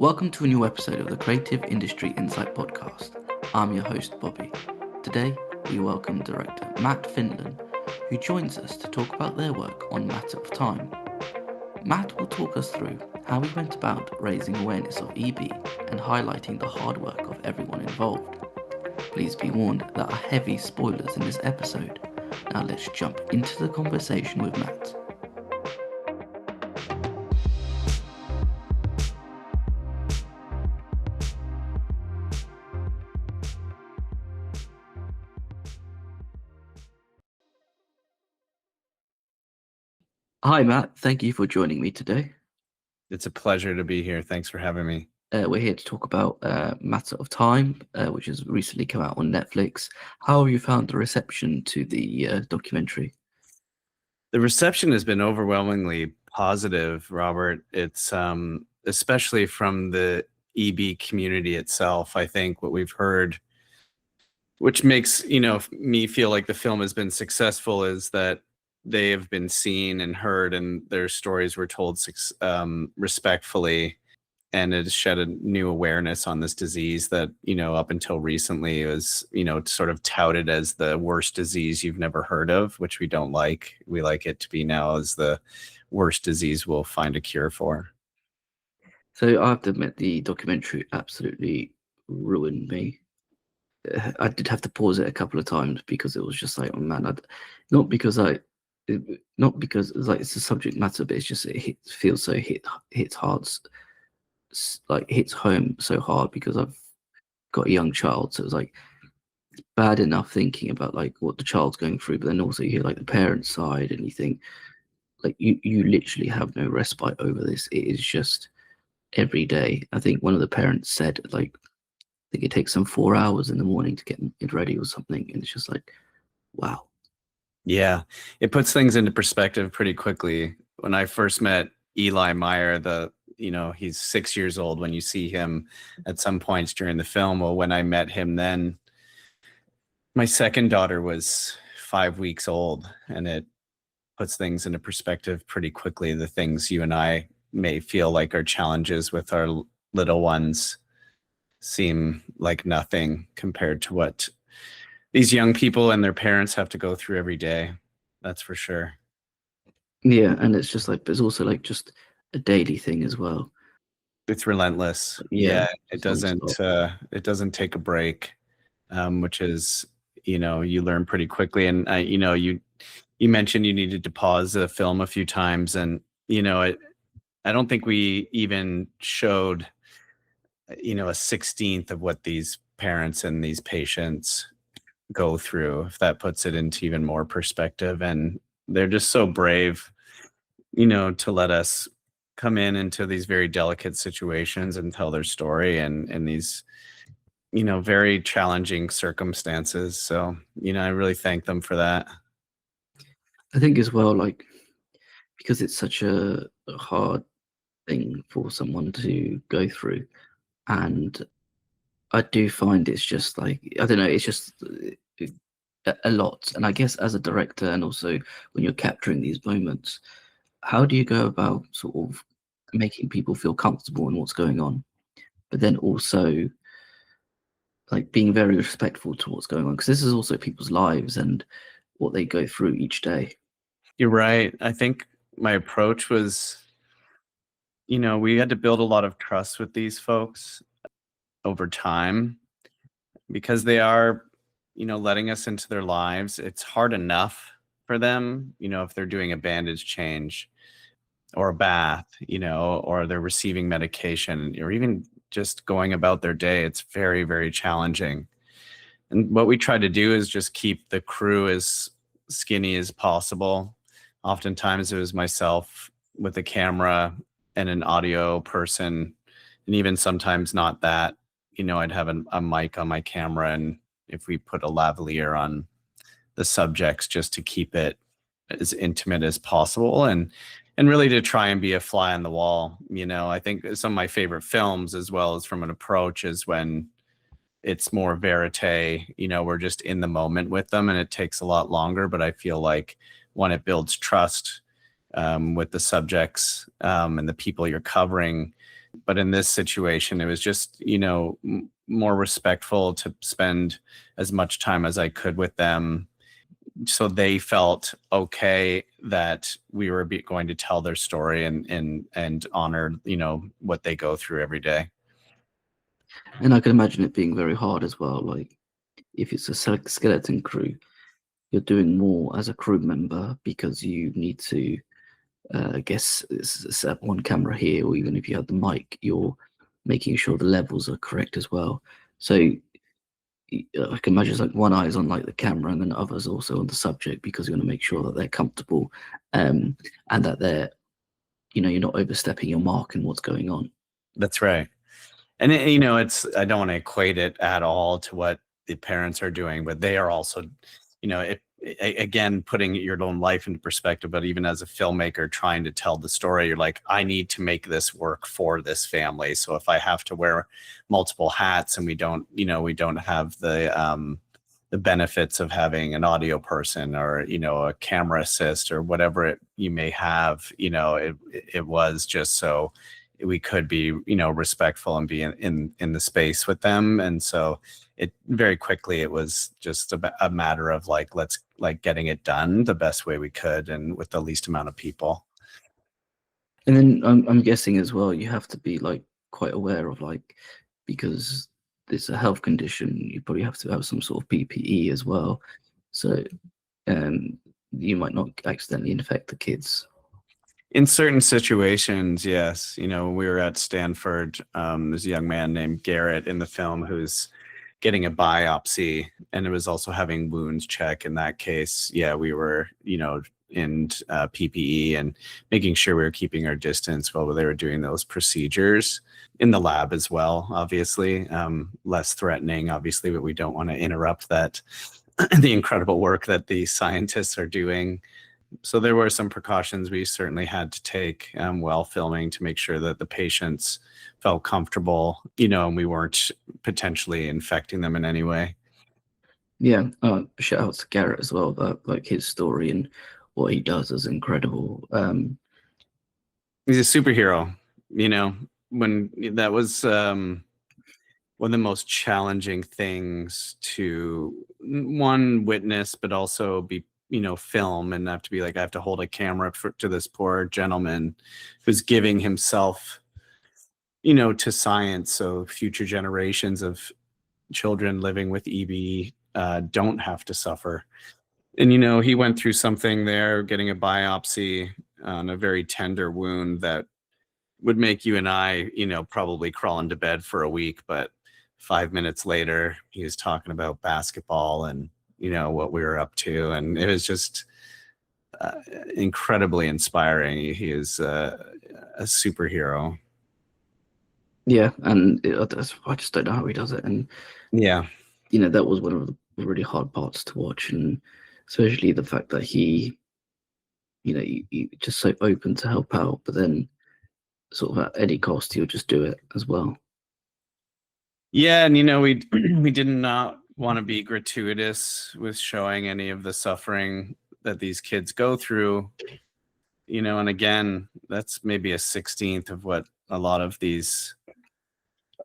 Welcome to a new episode of the Creative Industry Insight Podcast. I'm your host, Bobby. Today, we welcome Director Matt Finlin, who joins us to talk about their work on Matter of Time. Matt will talk us through how he went about raising awareness of EB and highlighting the hard work of everyone involved. Please be warned there are heavy spoilers in this episode. Now let's jump into the conversation with Matt. Hi, Matt. Thank you for joining me today. It's a pleasure to be here. Thanks for having me. We're here to talk about Matter of Time, which has recently come out on Netflix. How have you found the reception to the documentary? The reception has been overwhelmingly positive, Robert. It's especially from the EB community itself. I think what we've heard, which makes me feel like the film has been successful, is that they have been seen and heard, and their stories were told respectfully, and it shed a new awareness on this disease that up until recently was sort of touted as the worst disease you've never heard of, which we don't like. We like it to be now as the worst disease we'll find a cure for. So I have to admit, the documentary absolutely ruined me. I did have to pause it a couple of times because it was just like, oh man, not because it's like it's a subject matter, but it's just feels so hits hard, like hits home so hard because I've got a young child, so it's like bad enough thinking about like what the child's going through, but then also you hear like the parent side and you think like you literally have no respite over this. It is just every day. I think one of the parents said like I think it takes them 4 hours in the morning to get it ready or something, and it's just like wow. Yeah, it puts things into perspective pretty quickly. When I first met Eli Meyer, he's 6 years old when you see him at some points during the film. Well, when I met him then, my second daughter was 5 weeks old, and it puts things into perspective pretty quickly. The things you and I may feel like are challenges with our little ones seem like nothing compared to what these young people and their parents have to go through every day. That's for sure. Yeah, and it's just like, but it's also like just a daily thing as well. It's relentless. Yeah, it doesn't take a break, which is, you learn pretty quickly. And you mentioned you needed to pause the film a few times, and I don't think we even showed a 16th of what these parents and these patients go through, if that puts it into even more perspective. And they're just so brave, to let us come into these very delicate situations and tell their story and these very challenging circumstances. So I really thank them for that. I think as well, like because it's such a hard thing for someone to go through, and I do find it's just like I don't know, it's just a lot. And I guess as a director, and also when you're capturing these moments, how do you go about sort of making people feel comfortable in what's going on, but then also like being very respectful to what's going on, because this is also people's lives and what they go through each day. You're right. I think my approach was, we had to build a lot of trust with these folks over time because they are, letting us into their lives. It's hard enough for them, if they're doing a bandage change or a bath, or they're receiving medication, or even just going about their day. It's very, very challenging. And what we try to do is just keep the crew as skinny as possible. Oftentimes it was myself with a camera and an audio person, and even sometimes not that. I'd have a mic on my camera, and if we put a lavalier on the subjects just to keep it as intimate as possible and really to try and be a fly on the wall. I think some of my favorite films, as well as from an approach, is when it's more verite, we're just in the moment with them, and it takes a lot longer. But I feel like when it builds trust with the subjects and the people you're covering, But in this situation, it was just, more respectful to spend as much time as I could with them, so they felt okay that we were going to tell their story and honor, what they go through every day. And I can imagine it being very hard as well. Like if it's a skeleton crew, you're doing more as a crew member because you need to, I guess, set one camera here, or even if you have the mic, you're making sure the levels are correct as well. So I can imagine it's like one eye is on like the camera, and then the other's also on the subject, because you want to make sure that they're comfortable, and that they're, you're not overstepping your mark and what's going on. That's right. And I don't want to equate it at all to what the parents are doing, but they are also, again, putting your own life into perspective. But even as a filmmaker trying to tell the story, you're like, I need to make this work for this family. So if I have to wear multiple hats, and we don't have the benefits of having an audio person, or a camera assist, or whatever you may have, it was just so we could be respectful and be in the space with them. And so it very quickly, it was just a matter of let's getting it done the best way we could and with the least amount of people. And then I'm guessing as well, you have to be like quite aware of, like, because it's a health condition, you probably have to have some sort of PPE as well. So you might not accidentally infect the kids. In certain situations, yes. We were at Stanford. There's a young man named Garrett in the film who's getting a biopsy, and it was also having wounds check. In that case, yeah, we were, in PPE and making sure we were keeping our distance while they were doing those procedures in the lab as well. Obviously, less threatening, obviously, but we don't want to interrupt that the incredible work that the scientists are doing. So there were some precautions we certainly had to take while filming to make sure that the patients felt comfortable, and we weren't potentially infecting them in any way. Yeah, shout out to Garrett as well. That, like, his story and what he does is incredible. He's a superhero. When that was one of the most challenging things to, one, witness, but also be film, and have to be like, I have to hold a camera to this poor gentleman who's giving himself to science, so future generations of children living with EB don't have to suffer. And he went through something there, getting a biopsy on a very tender wound that would make you and I probably crawl into bed for a week, but 5 minutes later he was talking about basketball and what we were up to, and it was just incredibly inspiring. He is a superhero. Yeah, and I just don't know how he does it. And Yeah, that was one of the really hard parts to watch, and especially the fact that he just so open to help out, but then sort of at any cost he'll just do it as well. Yeah, and we we did not want to be gratuitous with showing any of the suffering that these kids go through. And again, that's maybe a 16th of what a lot of these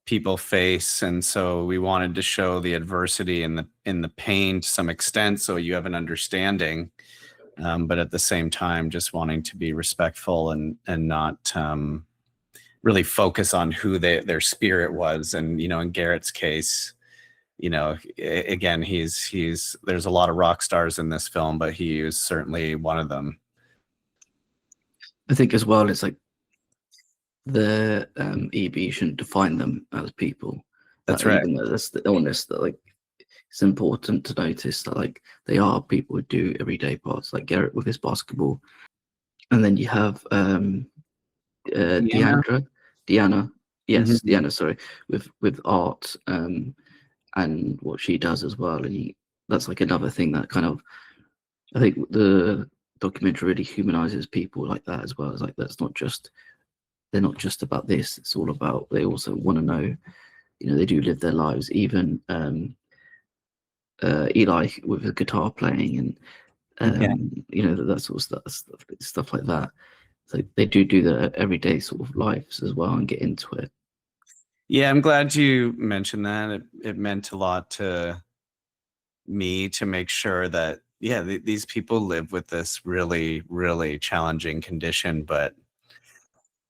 people face, and so we wanted to show the adversity and the pain to some extent, so you have an understanding, but at the same time just wanting to be respectful and not really focus on who their spirit was. And in Garrett's case, again, he's there's a lot of rock stars in this film, but he is certainly one of them. I think as well, it's like the EB shouldn't define them as people. That's right. Even though that's the illness, that, like, it's important to notice that, like, they are people who do everyday parts, like Garrett with his basketball. And then you have Deanna, yes, Mm-hmm. Deanna, sorry, with art, and what she does as well. And that's like another thing that kind of, I think the documentary really humanizes people like that as well. It's like, they're not just about this, it's all about, they also want to know, they do live their lives. Even Eli with the guitar playing, and Yeah. that sort of stuff like that. So they do the everyday sort of lives as well and get into it. Yeah, I'm glad you mentioned that. It meant a lot to me to make sure that, yeah, these people live with this really, really challenging condition, but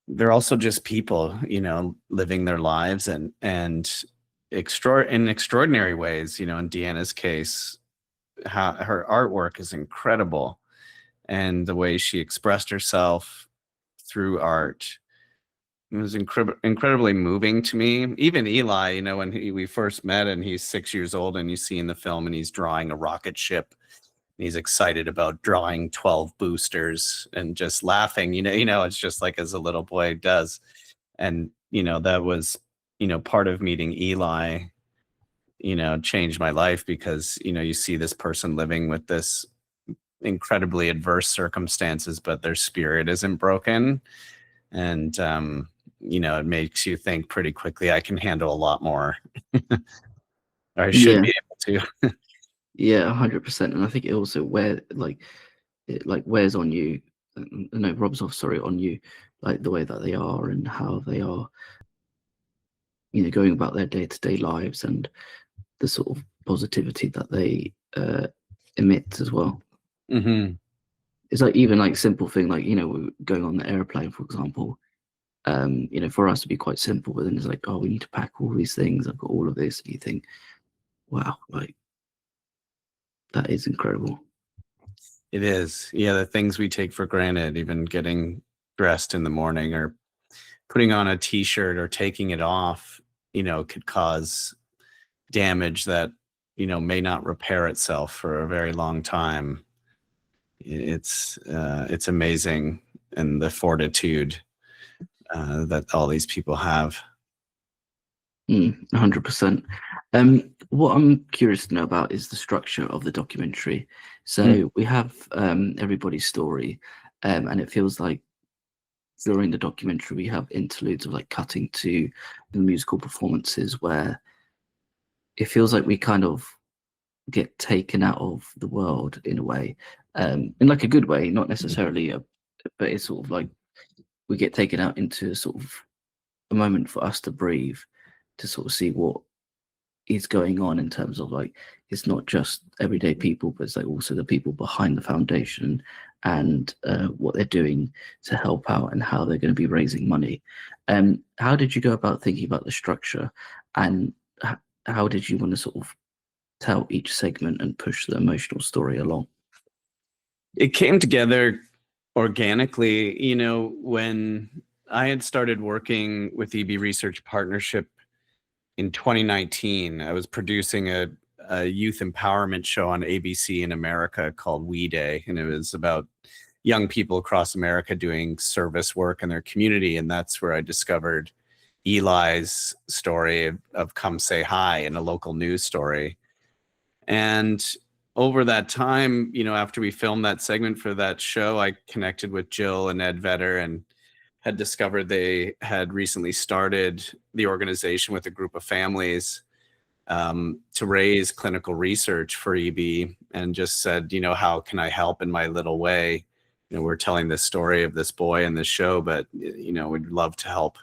they're also just people, living their lives and in extraordinary ways. In Deanna's case, how her artwork is incredible, and the way she expressed herself through art, it was incredibly moving to me. Even Eli, when we first met and he's 6 years old, and you see in the film and he's drawing a rocket ship, and he's excited about drawing 12 boosters and just laughing, it's just like as a little boy does. And, that was, part of meeting Eli, changed my life, because, you see this person living with this incredibly adverse circumstances, but their spirit isn't broken. And, it makes you think pretty quickly, I can handle a lot more. Or I should Yeah, be able to. yeah, 100%. And I think it also it like wears on you. No, rubs off, sorry, on you, like the way that they are and how they are, going about their day-to-day lives and the sort of positivity that they emit as well. Hmm. It's like even like simple thing like going on the airplane, for example. For us to be quite simple, but then it's like, oh, we need to pack all these things. I've got all of this, and you think, wow, like that is incredible. It is. Yeah, the things we take for granted, even getting dressed in the morning or putting on a t-shirt or taking it off, could cause damage that, may not repair itself for a very long time. It's amazing, and the fortitude that all these people have. 100%. What I'm curious to know about is the structure of the documentary. Mm. So we have everybody's story, and it feels like during the documentary we have interludes of like cutting to the musical performances where it feels like we kind of get taken out of the world in a way, in like a good way, not necessarily but it's sort of like we get taken out into sort of a moment for us to breathe, to sort of see what is going on in terms of like it's not just everyday people, but it's like also the people behind the foundation and what they're doing to help out and how they're going to be raising money. How did you go about thinking about the structure, and how did you want to sort of tell each segment and push the emotional story along? It came together organically, when I had started working with EB Research Partnership in 2019. I was producing a youth empowerment show on ABC in America called We Day, and it was about young people across America doing service work in their community. And that's where I discovered Eli's story of Come Say Hi in a local news story. And over that time, after we filmed that segment for that show, I connected with Jill and Ed Vedder and had discovered they had recently started the organization with a group of families to raise clinical research for EB, and just said, how can I help in my little way? We're telling this story of this boy in this show, but, we'd love to help,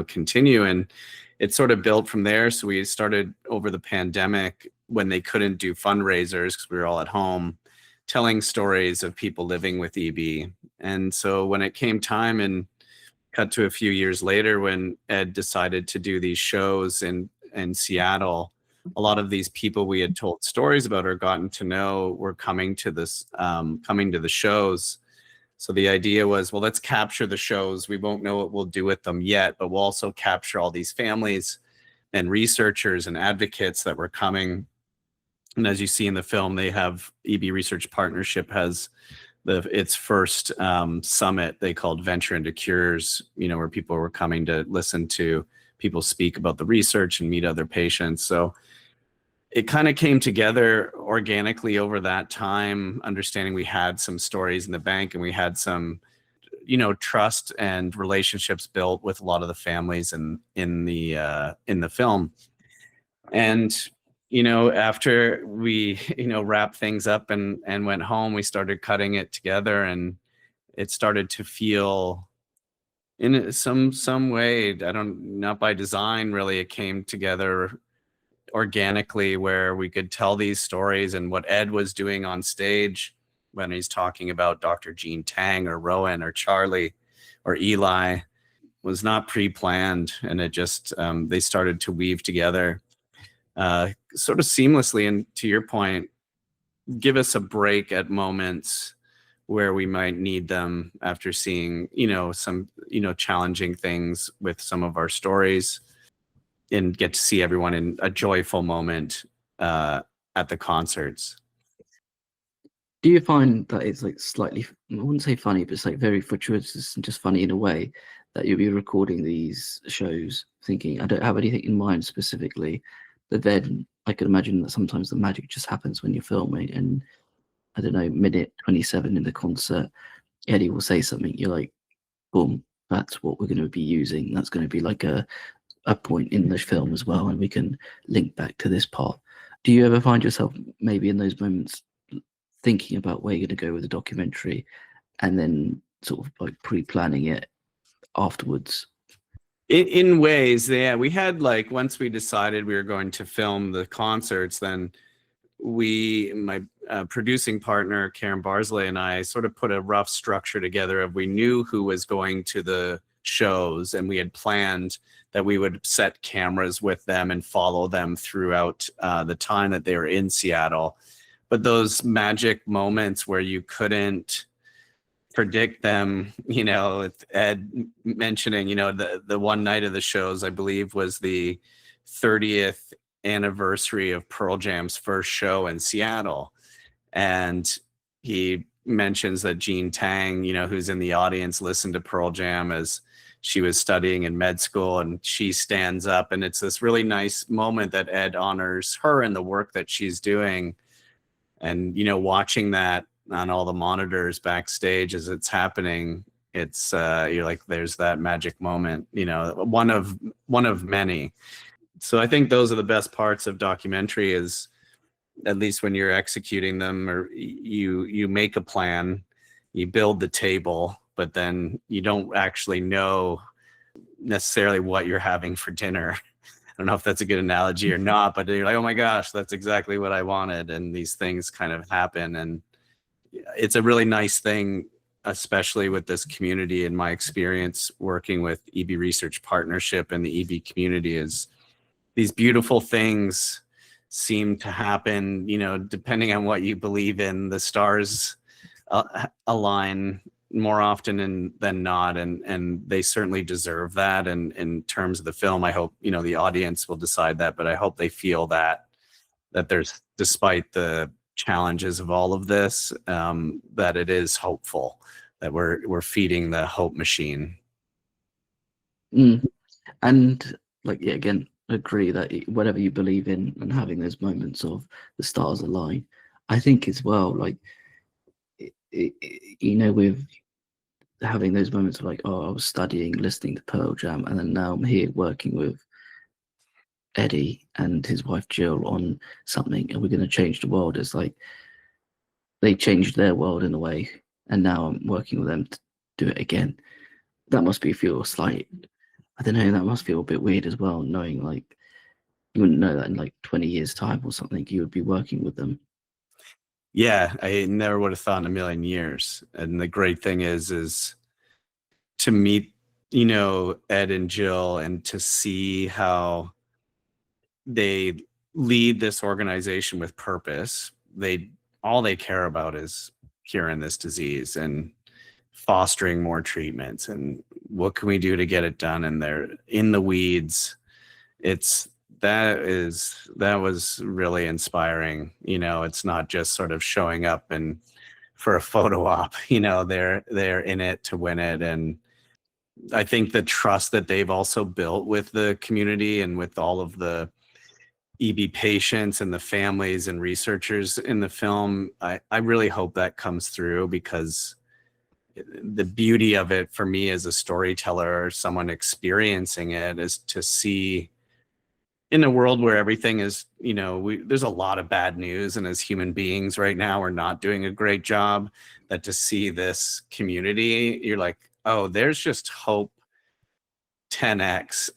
continue. And it sort of built from there. So we started over the pandemic, when they couldn't do fundraisers because we were all at home, telling stories of people living with EB. And so when it came time, and cut to a few years later, when Ed decided to do these shows in Seattle, a lot of these people we had told stories about or gotten to know were coming to the shows. So the idea was, well, let's capture the shows. We won't know what we'll do with them yet, but we'll also capture all these families and researchers and advocates that were coming. And as you see in the film, they have EB Research Partnership has its first summit they called Venture into Cures, where people were coming to listen to people speak about the research and meet other patients. So it kind of came together organically over that time, understanding we had some stories in the bank, and we had some, trust and relationships built with a lot of the families in the film. And after we wrapped things up and went home, we started cutting it together, and it started to feel in some way, not by design really, it came together organically where we could tell these stories. And what Ed was doing on stage when he's talking about Dr. Jean Tang or Rowan or Charlie or Eli was not pre-planned, and it just they started to weave together sort of seamlessly. And to your point, give us a break at moments where we might need them after seeing, some, challenging things with some of our stories, and get to see everyone in a joyful moment at the concerts. Do you find that it's like slightly, I wouldn't say funny, but it's like very fortuitous and just funny in a way that you'll be recording these shows thinking, I don't have anything in mind specifically, but then I can imagine that sometimes the magic just happens when you're filming, and I don't know, minute 27 in the concert, Eddie will say something, you're like, boom, that's what we're going to be using. That's going to be like a point in the film as well, and we can link back to this part. Do you ever find yourself maybe in those moments thinking about where you're going to go with the documentary and then sort of like pre-planning it afterwards? In ways, yeah. We had, like, once we decided we were going to film the concerts, then my producing partner Karen Barsley and I sort of put a rough structure together of, we knew who was going to the shows, and we had planned that we would set cameras with them and follow them throughout the time that they were in Seattle. But those magic moments where you couldn't predict them, with Ed mentioning, the one night of the shows, I believe, was the 30th anniversary of Pearl Jam's first show in Seattle. And he mentions that Jean Tang, who's in the audience, listened to Pearl Jam as she was studying in med school, and she stands up, and it's this really nice moment that Ed honors her and the work that she's doing. And, watching that on all the monitors backstage as it's happening, it's you're like, there's that magic moment, one of many. So I think those are the best parts of documentary, is at least when you're executing them, or you make a plan, you build the table, but then you don't actually know necessarily what you're having for dinner. I don't know if that's a good analogy or not, but you're like, oh my gosh, that's exactly what I wanted. And these things kind of happen. And it's a really nice thing, especially with this community. In my experience working with EB Research Partnership and the EB community, is these beautiful things seem to happen, depending on what you believe in. The stars align more often than not, and they certainly deserve that. And in terms of the film, I hope, the audience will decide that, but I hope they feel that there's, despite the challenges of all of this, that it is hopeful, that we're feeding the hope machine. And like, yeah, again, agree that whatever you believe in, and having those moments of the stars align, I think as well, like, with having those moments of like, oh, I was studying, listening to Pearl Jam, and then now I'm here working with Eddie and his wife Jill on something, and we're going to change the world. It's like they changed their world in a way, and now I'm working with them to do it again. That must feel slight, I don't know, that must feel a bit weird as well, knowing like you wouldn't know that in like 20 years time or something you would be working with them. Yeah, I never would have thought in a million years. And the great thing is to meet, Ed and Jill, and to see how they lead this organization with purpose. All they care about is curing this disease and fostering more treatments, and what can we do to get it done. And they're in the weeds. That was really inspiring. It's not just sort of showing up and for a photo op, they're in it to win it. And I think the trust that they've also built with the community and with all of the EB patients and the families and researchers in the film, I really hope that comes through, because the beauty of it for me as a storyteller or someone experiencing it is to see in a world where everything is, there's a lot of bad news, and as human beings right now, we're not doing a great job. That to see this community, you're like, oh, there's just hope 10x,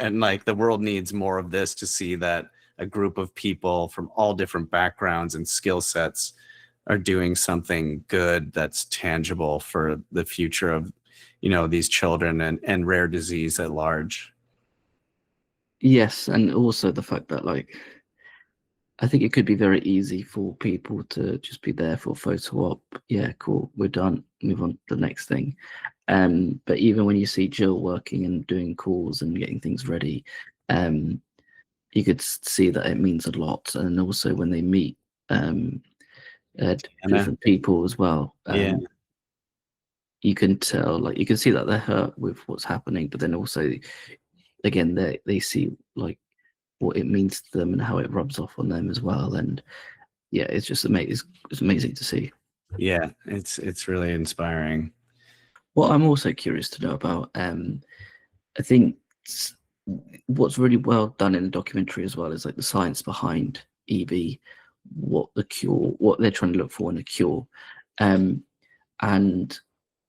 and like the world needs more of this to see that a group of people from all different backgrounds and skill sets are doing something good that's tangible for the future of, these children and rare disease at large. Yes, and also the fact that like I think it could be very easy for people to just be there for a photo op. Yeah, cool, we're done. Move on to the next thing. But even when you see Jill working and doing calls and getting things ready, you could see that it means a lot. And also when they meet different people as well, Yeah. you can tell, like you can see that they're hurt with what's happening, but then also, again, they see like what it means to them and how it rubs off on them as well. And yeah, it's just amazing. It's amazing to see. Yeah, it's really inspiring. What I'm also curious to know about, I think what's really well done in the documentary as well is like the science behind EB, what they're trying to look for in a cure. And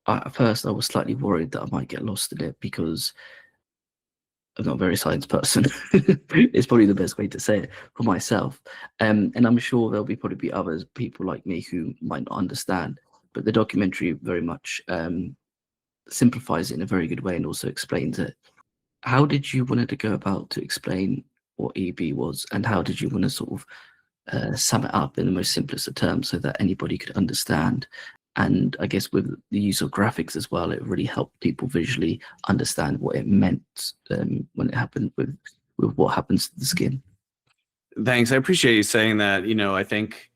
at first I was slightly worried that I might get lost in it because I'm not a very science person. It's probably the best way to say it for myself. And I'm sure there'll probably be others, people like me, who might not understand. But the documentary very much simplifies it in a very good way and also explains it. How did you want to go about to explain what EB was, and how did you want to sort of sum it up in the most simplest of terms so that anybody could understand? And I guess with the use of graphics as well, it really helped people visually understand what it meant when it happened with what happens to the skin. Thanks. I appreciate you saying that. I think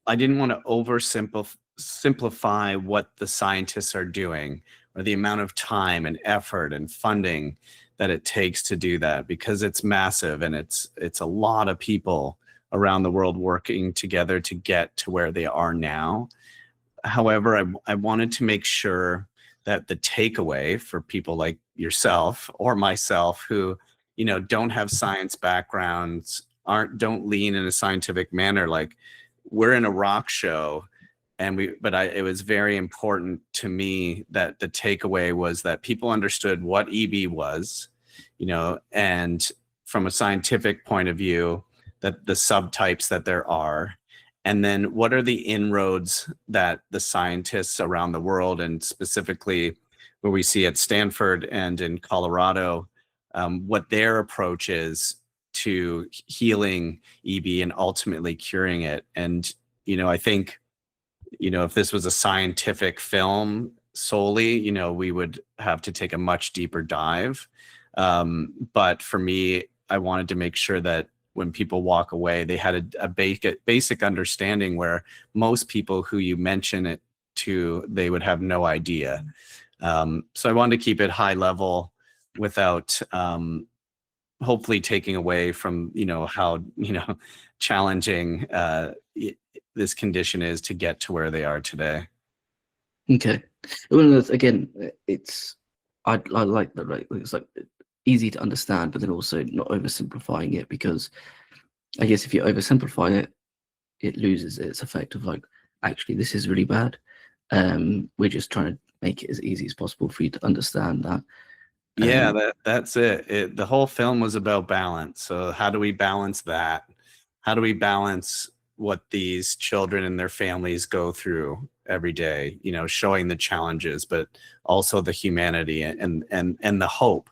I didn't want to simplify what the scientists are doing or the amount of time and effort and funding that it takes to do that, because it's massive and it's a lot of people around the world working together to get to where they are now. However, I wanted to make sure that the takeaway for people like yourself or myself who, don't have science backgrounds, don't lean in a scientific manner, like we're in a rock show, and it was very important to me that the takeaway was that people understood what EB was, and from a scientific point of view, that the subtypes that there are, and then what are the inroads that the scientists around the world, and specifically where we see at Stanford and in Colorado, what their approach is to healing EB and ultimately curing it. And, I think, if this was a scientific film solely, we would have to take a much deeper dive. But for me, I wanted to make sure that when people walk away, they had a basic understanding, where most people who you mention it to, they would have no idea. So I wanted to keep it high level without hopefully taking away from, how, challenging this condition is to get to where they are today. Okay. Well, again, I like that, right? It's like easy to understand, but then also not oversimplifying it, because I guess if you oversimplify it, it loses its effect of like, actually, this is really bad. We're just trying to make it as easy as possible for you to understand that. Yeah, that's it. The whole film was about balance. So how do we balance that? How do we balance what these children and their families go through every day, showing the challenges, but also the humanity and the hope.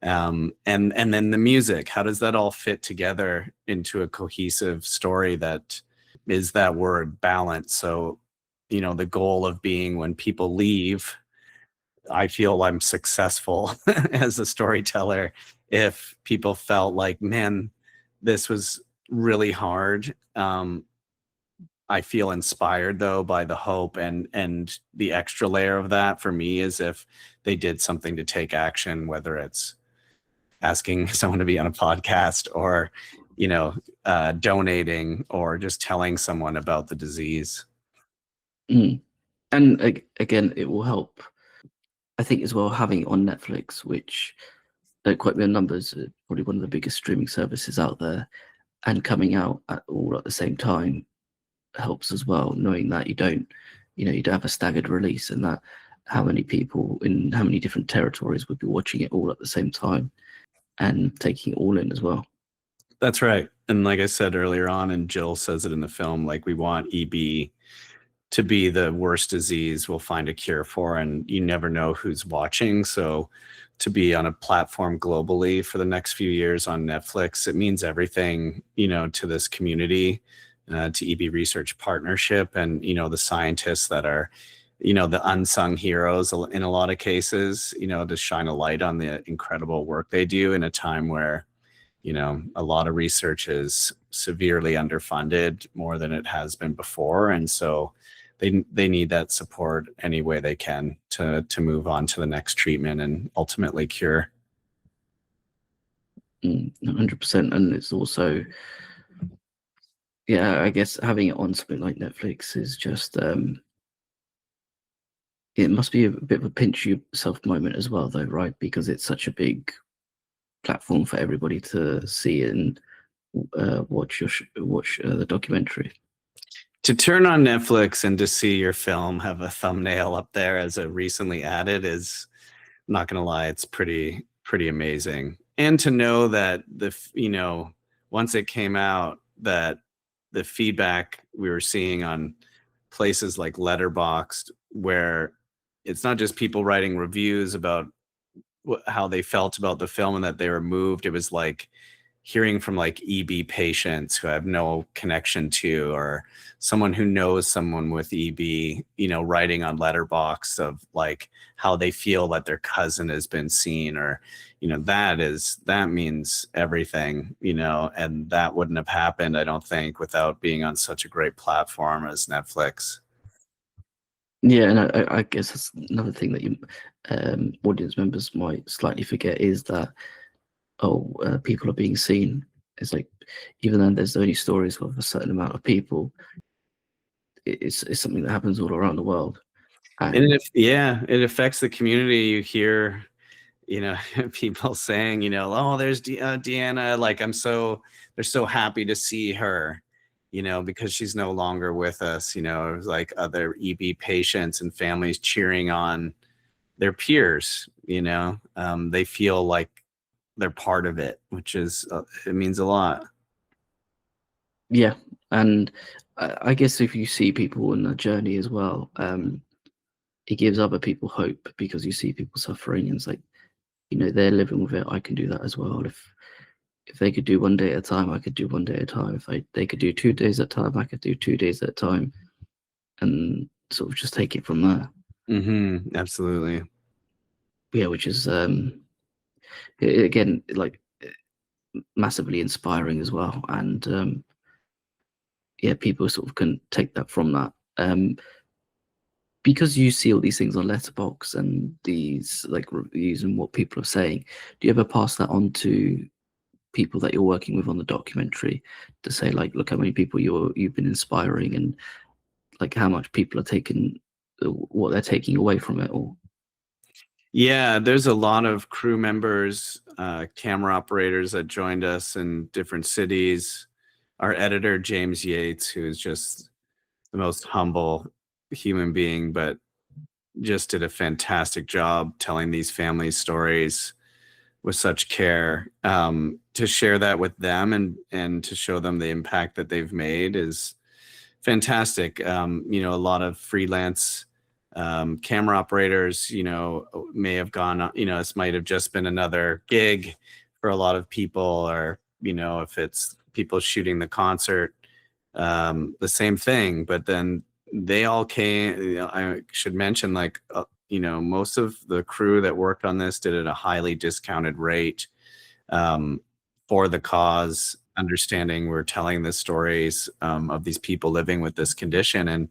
And then the music, how does that all fit together into a cohesive story that is that word balance? So, the goal of being, when people leave, I feel I'm successful as a storyteller. If people felt like, man, this was really hard. I feel inspired though by the hope, and the extra layer of that for me is if they did something to take action, whether it's asking someone to be on a podcast or, donating or just telling someone about the disease. And again, it will help, I think, as well, having it on Netflix, which don't quote me on numbers, probably one of the biggest streaming services out there, and coming out all at the same time helps as well. Knowing that you don't have a staggered release, and that how many people in how many different territories would be watching it all at the same time and taking it all in as well. That's right. And like I said earlier on, and Jill says it in the film, like we want EB to be the worst disease we'll find a cure for, and you never know who's watching. So to be on a platform globally for the next few years on Netflix, it means everything, to this community, to EB Research Partnership, and, the scientists that are, the unsung heroes in a lot of cases, to shine a light on the incredible work they do in a time where, a lot of research is severely underfunded, more than it has been before. And so they need that support any way they can to move on to the next treatment and ultimately cure. 100%. And it's also, I guess having it on something like Netflix is just, it must be a bit of a pinch yourself moment as well, though, right? Because it's such a big platform for everybody to see and watch the documentary. To turn on Netflix and to see your film have a thumbnail up there as a recently added is, not gonna lie, it's pretty amazing. And to know that once it came out, that the feedback we were seeing on places like Letterboxd, where it's not just people writing reviews about how they felt about the film and that they were moved. It was like hearing from like EB patients who have no connection to, or someone who knows someone with EB, writing on Letterboxd of like how they feel that their cousin has been seen, or, that means everything, and that wouldn't have happened, I don't think, without being on such a great platform as Netflix. Yeah, and I guess that's another thing that you audience members might slightly forget is that people are being seen. It's like, even though there's only stories of a certain amount of people, it's something that happens all around the world. And it affects the community. You hear, people saying, oh, there's Deanna. Like, they're so happy to see her, because she's no longer with us. Like other EB patients and families cheering on their peers. They feel like they're part of it, which is it means a lot. Yeah, and I guess if you see people on the journey as well, it gives other people hope, because you see people suffering, and it's like, they're living with it. I can do that as well. If they could do one day at a time, I could do one day at a time. If they could do 2 days at a time, I could do 2 days at a time, and sort of just take it from there. Mm-hmm. Absolutely. Yeah, which is again, like, massively inspiring as well. And people sort of can take that from that. Because you see all these things on Letterboxd and these like reviews and what people are saying, do you ever pass that on to people that you're working with on the documentary to say, like, look how many people you've been inspiring, and like how much people are taking what they're taking away from it all? Yeah, there's a lot of crew members, camera operators that joined us in different cities. Our editor, James Yates, who is just the most humble human being, but just did a fantastic job telling these families' stories with such care. To share that with them and to show them the impact that they've made is fantastic. A lot of freelance camera operators, may have gone, this might have just been another gig for a lot of people, or, if it's people shooting the concert, the same thing. But then they all came, I should mention, like, most of the crew that worked on this did it at a highly discounted rate, for the cause, understanding we're telling the stories of these people living with this condition. And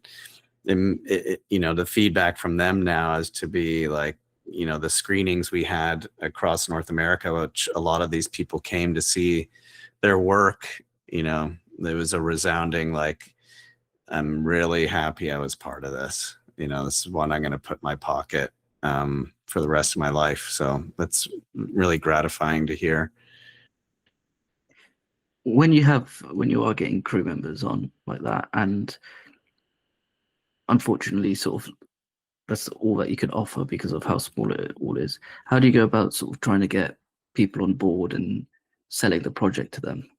the feedback from them now is to be like, the screenings we had across North America, which a lot of these people came to see their work, there was a resounding, like, I'm really happy I was part of this. This is one I'm going to put in my pocket for the rest of my life. So that's really gratifying to hear. When you are getting crew members on like that, and unfortunately, sort of that's all that you can offer because of how small it all is. How do you go about sort of trying to get people on board and selling the project to them?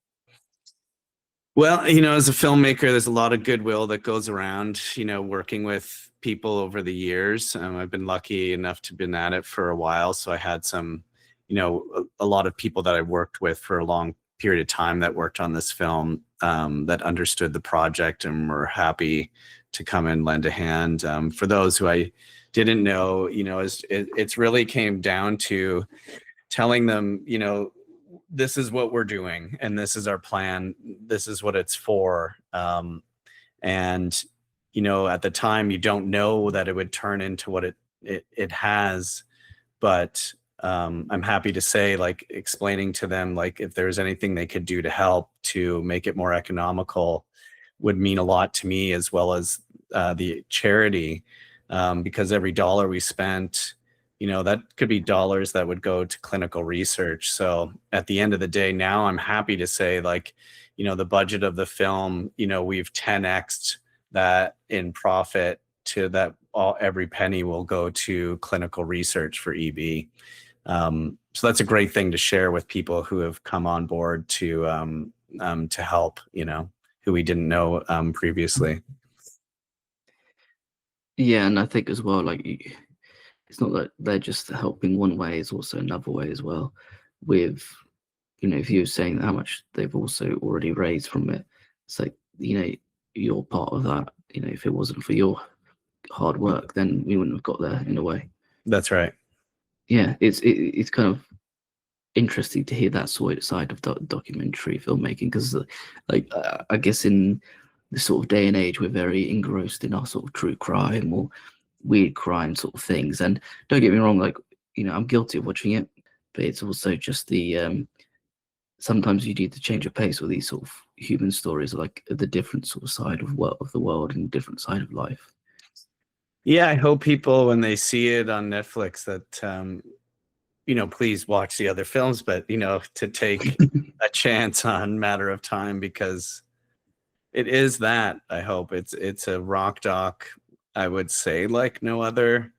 Well, as a filmmaker, there's a lot of goodwill that goes around, working with people over the years. I've been lucky enough to have been at it for a while. So I had some, a lot of people that I worked with for a long period of time that worked on this film, that understood the project and were happy to come and lend a hand. For those who I didn't know, it's really came down to telling them, this is what we're doing and this is our plan. This is what it's for. And, at the time you don't know that it would turn into what it has. But I'm happy to say, like, explaining to them, like, if there's anything they could do to help to make it more economical would mean a lot to me, as well as the charity, because every dollar we spent, that could be dollars that would go to clinical research. So at the end of the day, now I'm happy to say, like, the budget of the film, we've 10x'd that in profit to that every penny will go to clinical research for EB. So that's a great thing to share with people who have come on board to help, who we didn't know previously. Yeah, and I think as well, like, it's not that they're just helping one way; it's also another way as well. With if you're saying how much they've also already raised from it, it's like you're part of that. If it wasn't for your hard work, then we wouldn't have got there in a way. That's right. Yeah, it's kind of interesting to hear that side of documentary filmmaking, because like I guess in this sort of day and age we're very engrossed in our sort of true crime or weird crime sort of things. And don't get me wrong, like I'm guilty of watching it, but it's also just the sometimes you need to change your pace with these sort of human stories, like the different sort of side of the world and different side of life. Yeah, I hope people, when they see it on Netflix, that please watch the other films, but to take a chance on Matter of Time, because it is that. I hope it's a rock doc, I would say, like no other.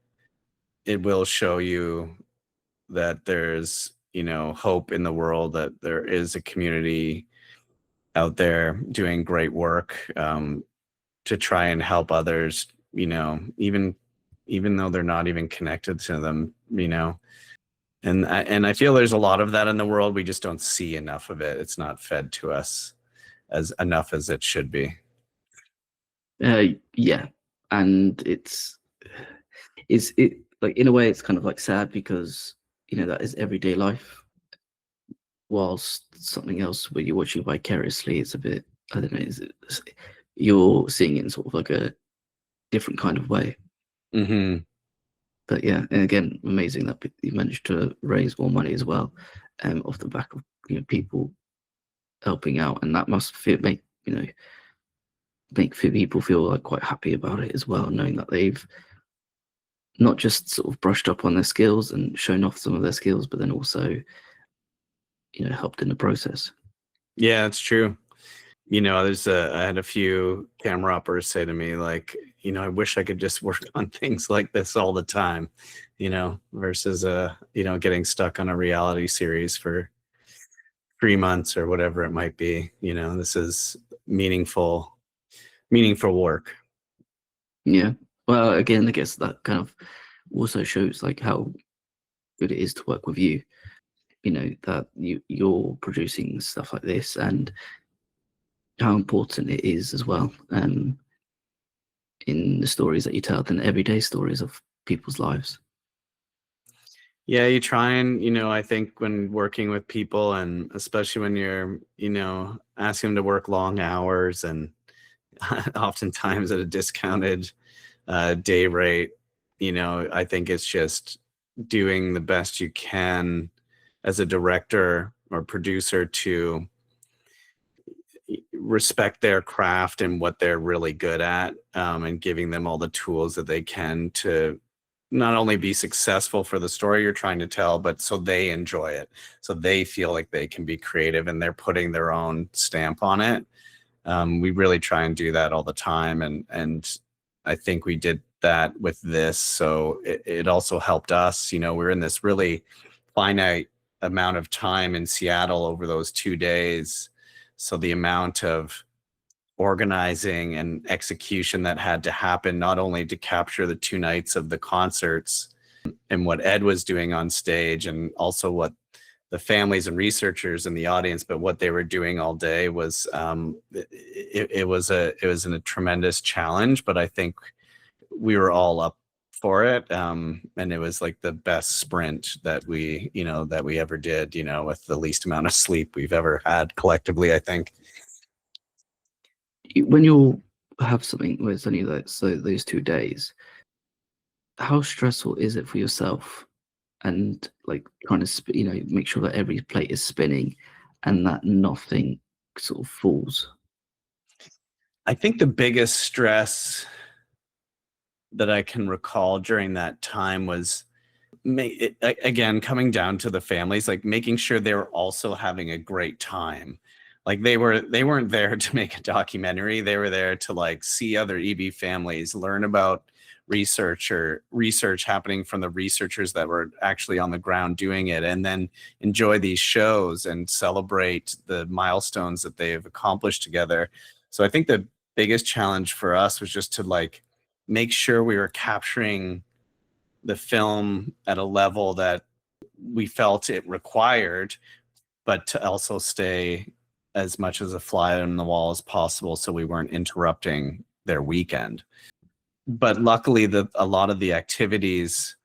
It will show you that there's hope in the world, that there is a community out there doing great work, to try and help others, even though they're not even connected to them, and I feel there's a lot of that in the world. We just don't see enough of it. It's not fed to us as enough as it should be. Yeah, and it's like, in a way it's kind of like sad, because that is everyday life, whilst something else where you're watching vicariously, it's a bit, I don't know, you're seeing it in sort of like a different kind of way. Mm-hmm. But yeah, and again, amazing that you managed to raise more money as well, off the back of people helping out, and that must make people feel like quite happy about it as well, knowing that they've not just sort of brushed up on their skills and shown off some of their skills, but then also helped in the process. Yeah, it's true. I had a few camera operators say to me, like, I wish I could just work on things like this all the time, versus getting stuck on a reality series for 3 months or whatever it might be. This is meaningful work. Yeah. Well, again, I guess that kind of also shows like how good it is to work with you. That you're producing stuff like this, and how important it is as well, in the stories that you tell, than everyday stories of people's lives. Yeah, you try and, I think when working with people, and especially when you're, asking them to work long hours and oftentimes at a discounted day rate, I think it's just doing the best you can as a director or producer to respect their craft and what they're really good at, and giving them all the tools that they can to not only be successful for the story you're trying to tell, but so they enjoy it, so they feel like they can be creative and they're putting their own stamp on it. We really try and do that all the time, and I think we did that with this. So it also helped us. We're in this really finite amount of time in Seattle over those 2 days. So the amount of organizing and execution that had to happen, not only to capture the 2 nights of the concerts and what Ed was doing on stage, and also what the families and researchers in the audience, but what they were doing all day was it was a tremendous challenge. But I think we were all up for it, and it was like the best sprint that we ever did, with the least amount of sleep we've ever had collectively, I think. When you have something where it's only like those 2 days, how stressful is it for yourself? And like trying to make sure that every plate is spinning and that nothing sort of falls. I think the biggest stress that I can recall during that time was again, coming down to the families, like making sure they were also having a great time. Like they weren't there to make a documentary. They were there to like see other EB families, learn about research happening from the researchers that were actually on the ground doing it, and then enjoy these shows and celebrate the milestones that they've accomplished together. So I think the biggest challenge for us was just to like make sure we were capturing the film at a level that we felt it required, but to also stay as much as a fly on the wall as possible, so we weren't interrupting their weekend. But luckily, a lot of the activities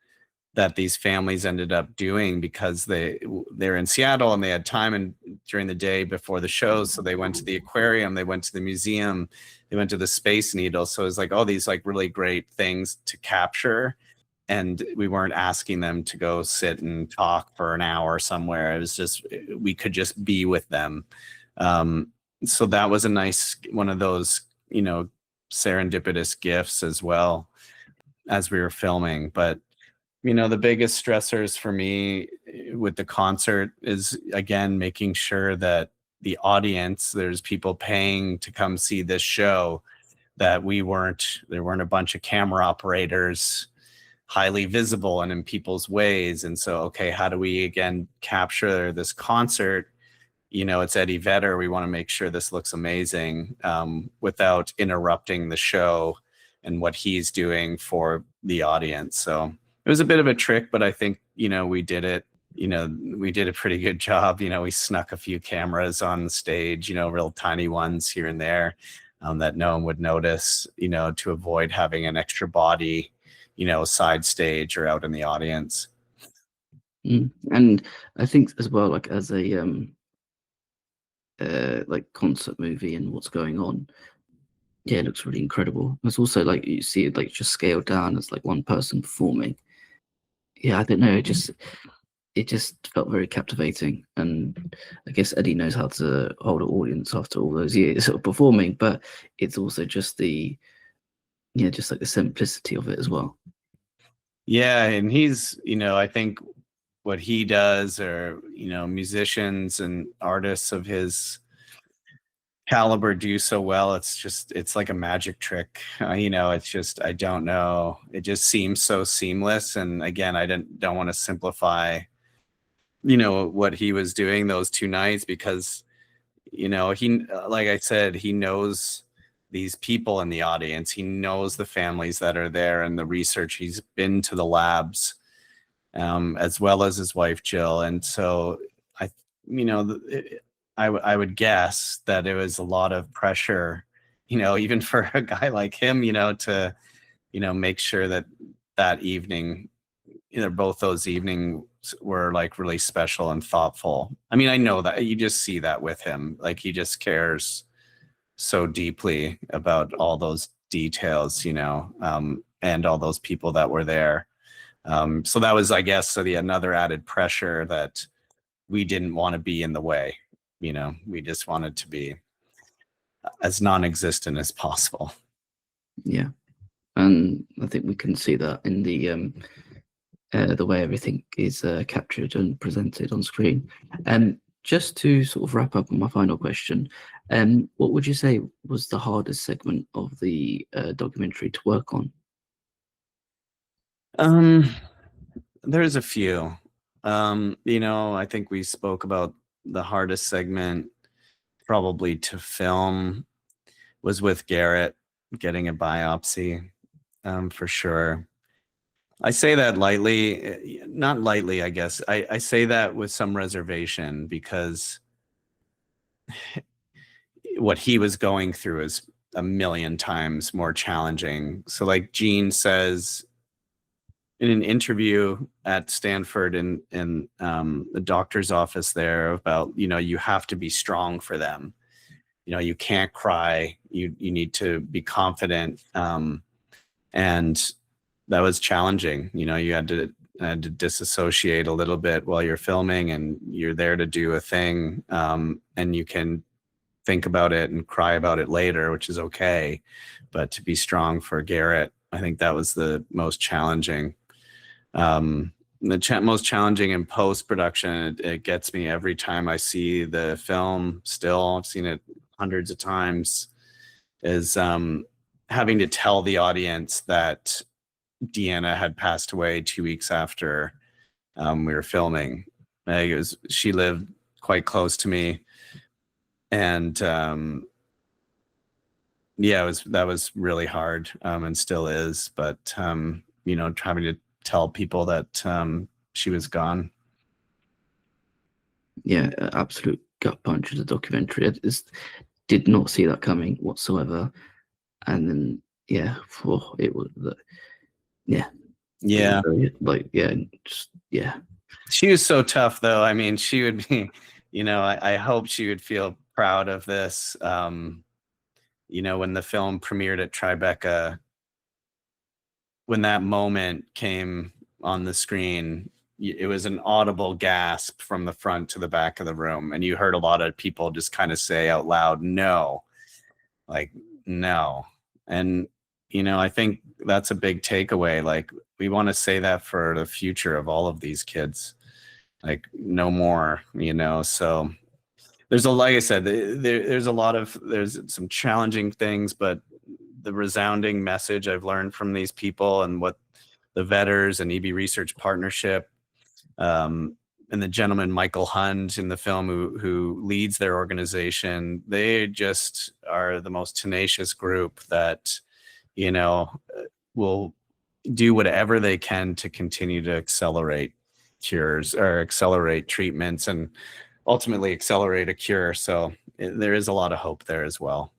that these families ended up doing, because they're in Seattle and they had time and during the day before the shows, so they went to the aquarium, they went to the museum, they went to the Space Needle. So it's like all these like really great things to capture, and we weren't asking them to go sit and talk for an hour somewhere. It was just, we could just be with them. So that was a nice one of those, serendipitous gifts as well as we were filming. But the biggest stressors for me with the concert is, again, making sure that the audience, there's people paying to come see this show, that there weren't a bunch of camera operators highly visible and in people's ways. And so, okay, how do we again capture this concert? It's Eddie Vedder. We want to make sure this looks amazing, without interrupting the show and what he's doing for the audience. So it was a bit of a trick, but I think, we did it. We did a pretty good job. We snuck a few cameras on the stage, real tiny ones here and there, that no one would notice, to avoid having an extra body, side stage or out in the audience. And I think as well, like as a like concert movie and what's going on, it looks really incredible. It's also like you see it like just scaled down as like one person performing. I don't know, it just felt very captivating, and I guess Eddie knows how to hold an audience after all those years of performing, but it's also just just like the simplicity of it as well. Yeah, and he's, I think what he does, or musicians and artists of his caliber do so well, it's like a magic trick. It's just, I don't know, it just seems so seamless. And again, I don't want to simplify what he was doing those 2 nights, because he, like I said, he knows these people in the audience, he knows the families that are there and the research, he's been to the labs, as well as his wife Jill. And so I would guess that it was a lot of pressure, even for a guy like him, to make sure that evening, both those evenings were like really special and thoughtful. I mean, I know that you just see that with him, like he just cares so deeply about all those details, and all those people that were there. So that was, I guess, the another added pressure, that we didn't want to be in the way. We just wanted to be as non-existent as possible. Yeah. and I think we can see that in the way everything is captured and presented on screen. Just to sort of wrap up on my final question, what would you say was the hardest segment of the documentary to work on? There's a few. I think we spoke about the hardest segment probably to film was with Garrett getting a biopsy, for sure. I say that lightly, not lightly, I guess. I say that with some reservation because what he was going through is a million times more challenging. So, like Gene says in an interview at Stanford in the doctor's office there about, you have to be strong for them. You can't cry. You need to be confident. And that was challenging. You had to disassociate a little bit while you're filming, and you're there to do a thing, and you can think about it and cry about it later, which is okay. But to be strong for Garrett, I think that was the most challenging. Most challenging in post-production, it gets me every time I see the film. Still, I've seen it hundreds of times, is having to tell the audience that Deanna had passed away 2 weeks after we were filming. She lived quite close to me, and that was really hard, and still is. But having to tell people that she was gone. Yeah, absolute gut punch of the documentary. I just did not see that coming whatsoever. And then, it was, Yeah. Yeah. She was so tough, though. I mean, she would be, I hope she would feel proud of this. When the film premiered at Tribeca, when that moment came on the screen, it was an audible gasp from the front to the back of the room. And you heard a lot of people just kind of say out loud, no, like, no. And, I think that's a big takeaway. Like, we want to say that for the future of all of these kids, like, no more, so like I said, there's some challenging things, but the resounding message I've learned from these people and what the Vetters and EB Research Partnership, and the gentleman Michael Hund in the film who leads their organization, they just are the most tenacious group that will do whatever they can to continue to accelerate cures or accelerate treatments and ultimately accelerate a cure. So there is a lot of hope there as well.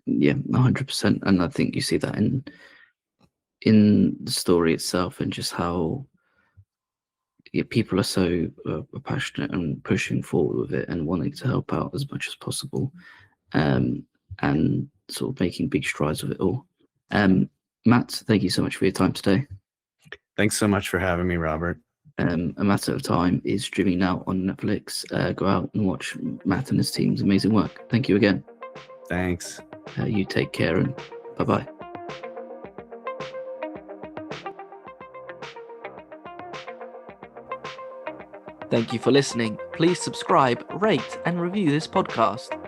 Yeah, 100%. And I think you see that in the story itself, and just how people are so passionate and pushing forward with it and wanting to help out as much as possible, and sort of making big strides with it all. Matt, thank you so much for your time today. Thanks so much for having me, Robert. A Matter of Time is streaming now on Netflix. Go out and watch Matt and his team's amazing work. Thank you again. Thanks. You take care, and bye-bye. Thank you for listening. Please subscribe, rate, and review this podcast.